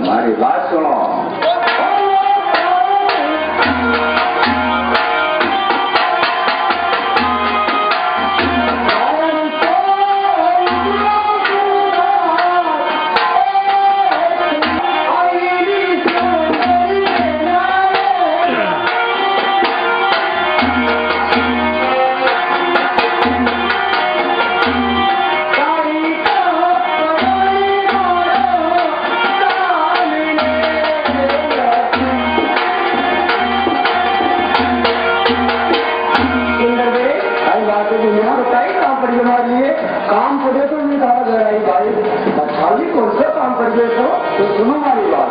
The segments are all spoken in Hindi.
મારી વાત સુનો. काम पड़े तो नहीं था भाई खाली कौन सा काम पड़ गए तो सुनो हमारी बात.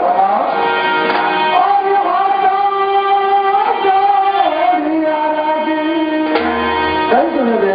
कहीं सुने दे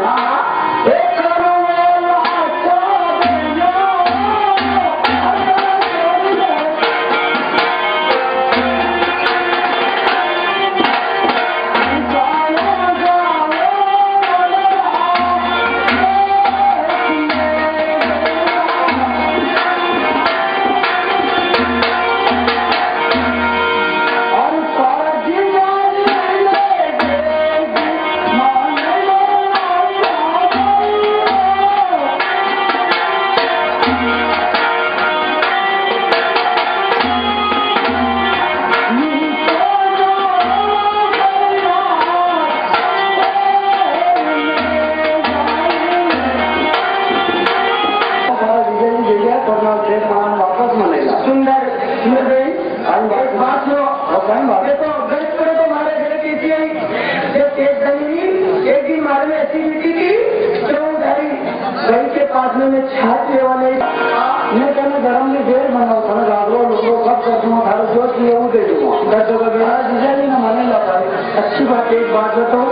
छाते वाले मैं कहना गरम में देर बनाओ था रागो लोगों कब कर दूँ हर जो की वो दे दूँगा दर्द वगैरह जिसे भी ना माने लगा. अच्छी बात एक बात बताओ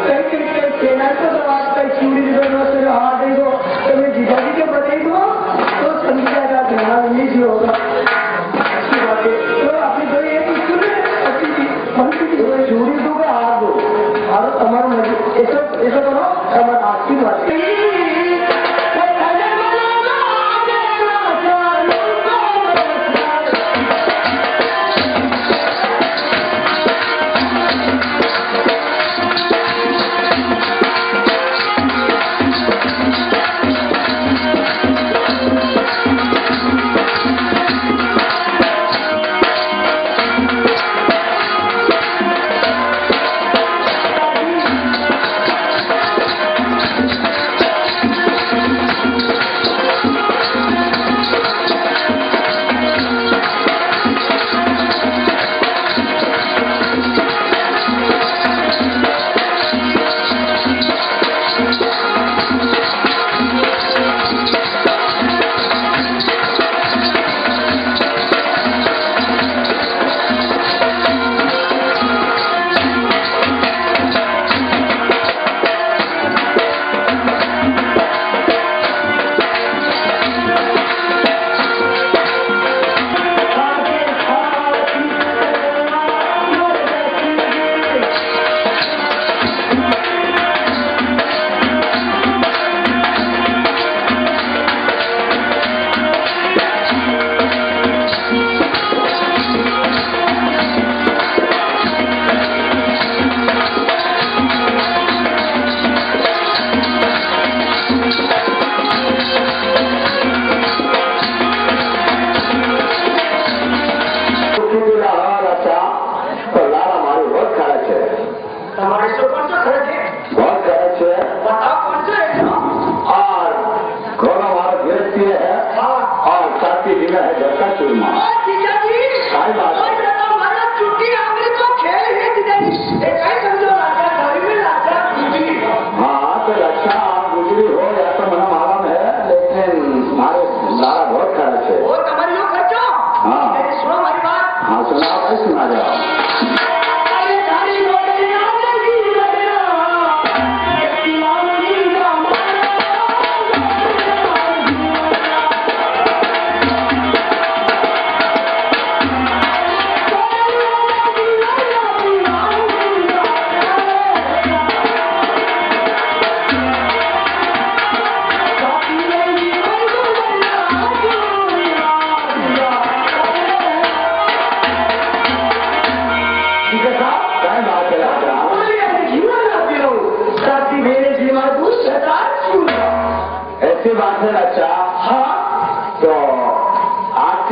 कई सेना को तो बात कई चूड़ी से हाथ दे दो तो मैं जीजा जी के बताई दो तो समझा जाता है नहीं होगा. अच्छी बात है तो अपनी जो ये अच्छी चूड़ी दो हाथ दो और तुम्हारा ऐसा करो तुम्हारा अच्छी बात है.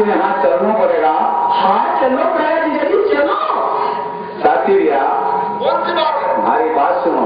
तुम्हें यहाँ चलना पड़ेगा। हाँ चलना पड़ेगा जीजा जी, चलो। साथी भैया कौन सी बात है? हमारी बात सुनो।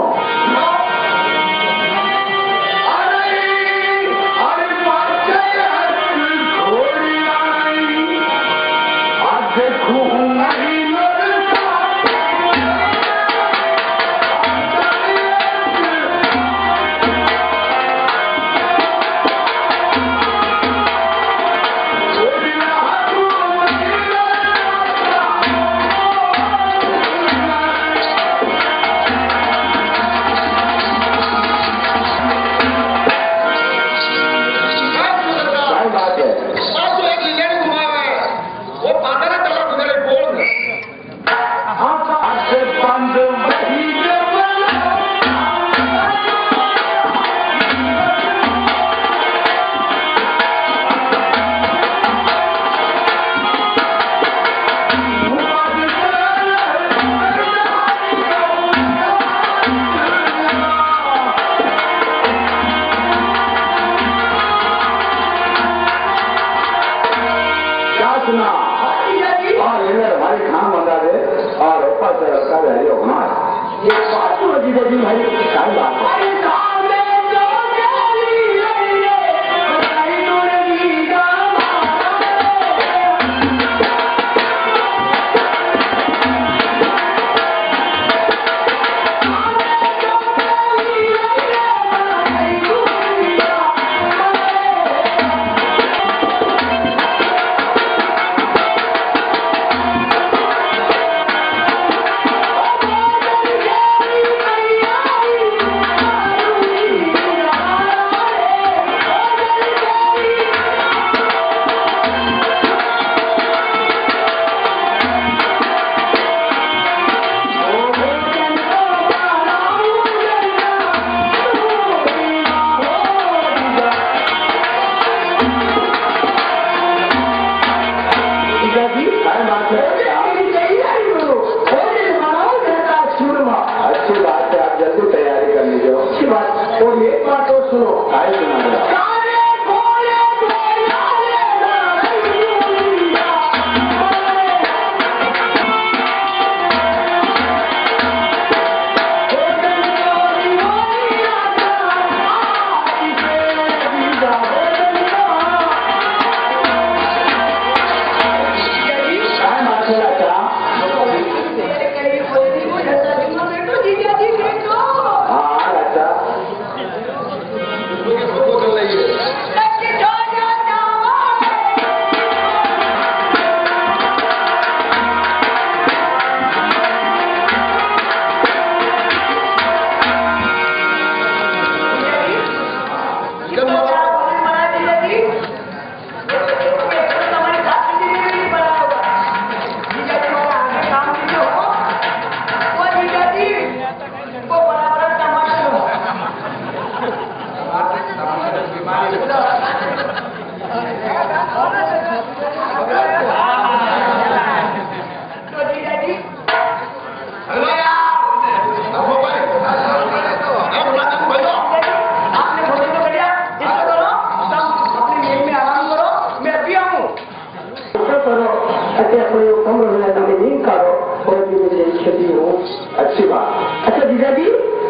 अच्छी बात। अच्छा जीजा जी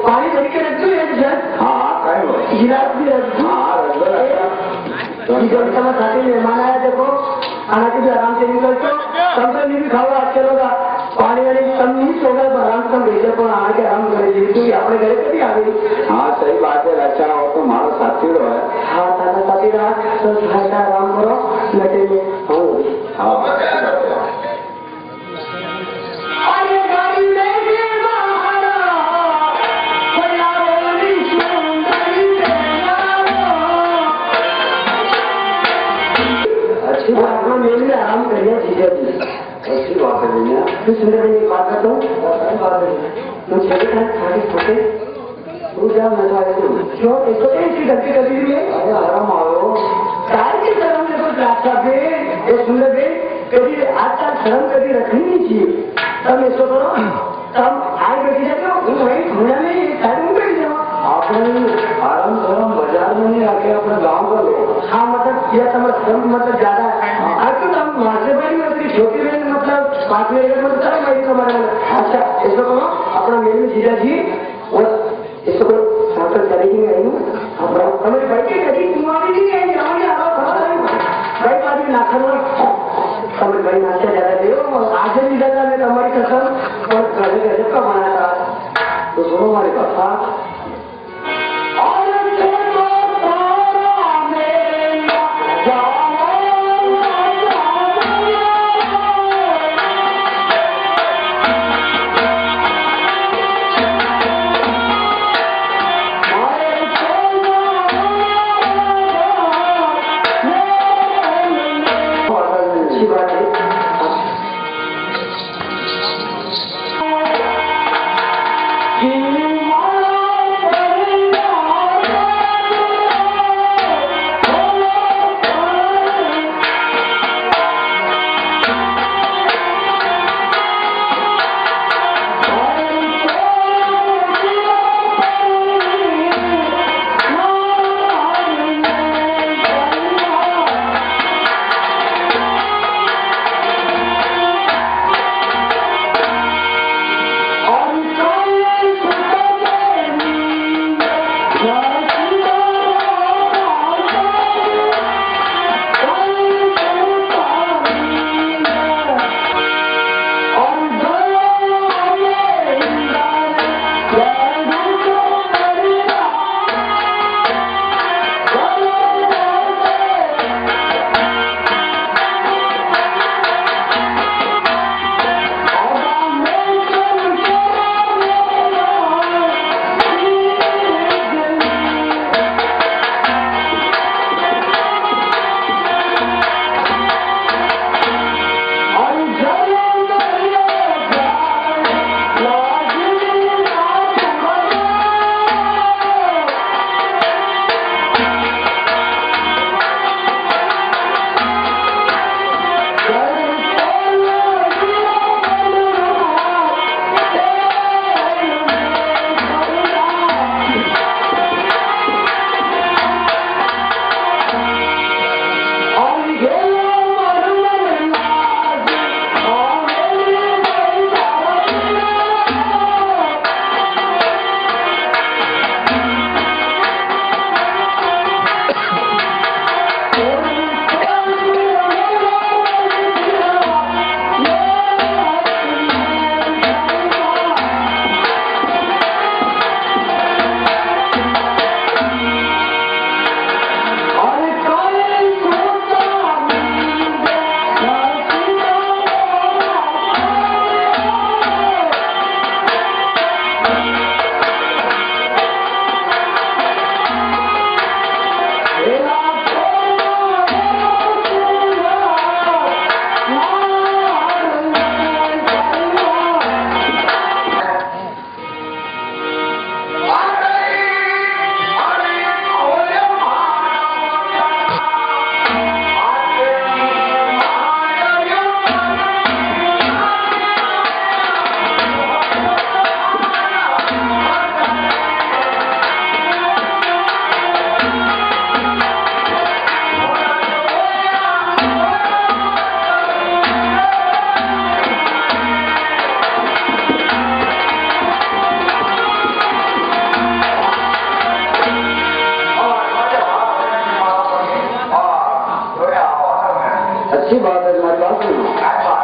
पानी भर के रख दो एक जन। हाँ काय गिलास भी रख दो। हाँ रख दो। जीजा खाते मेहमान आया देखो खाना के भी आराम से निकल तो कम से भी खाओ अच्छा लोग पानी वाले कम नहीं सोगा तो आराम से भेजे पर आना के आराम करे क्योंकि अपने घर पे भी आ गई। हाँ सही बात है अच्छा हो तो हमारा साथी रो है। हाँ ताजा साथी रहा तो खाना आराम करो लटे में हाँ अच्छी बात है मेरे लिए आराम करिए जीजा जी। अच्छी बात है भैया तू सुंदर एक बात करता हूँ तू चले खाने छोटे तू जा मैं तो आया हूँ क्यों एक तो ऐसी गलती कर दी है। अरे आराम आओ काय की शर्म देखो रास्ता पे ये सुंदर बे कभी आजकल शर्म कभी रखनी नहीं चाहिए। तब इसको करो तब आए बैठी जाते हो वही भूया नहीं साइड में बैठ जाओ। आपने आराम गरम बाजार में नहीं आके अपने गाँव का लो। हाँ मतलब यह समझ मतलब ज्यादा तो हम मासे भाई मतलब छोटी बहन मतलब 5 महीने मतलब मेरी तो हमारे अच्छा इसको कहो अपना मेरे जीजा जी और इसको होटल चलेगी नहीं हमारे भाई की कभी तुम्हारी नहीं है हमारी आवाज भाई बाजी नाखन हमारे भाई नाश्ता ज्यादा दे आज भी ज्यादा मैं हमारी कसम और घर गजब का बना था तो सुनो हमारे पापा अच्छी बात है तुम्हारी बात सुनो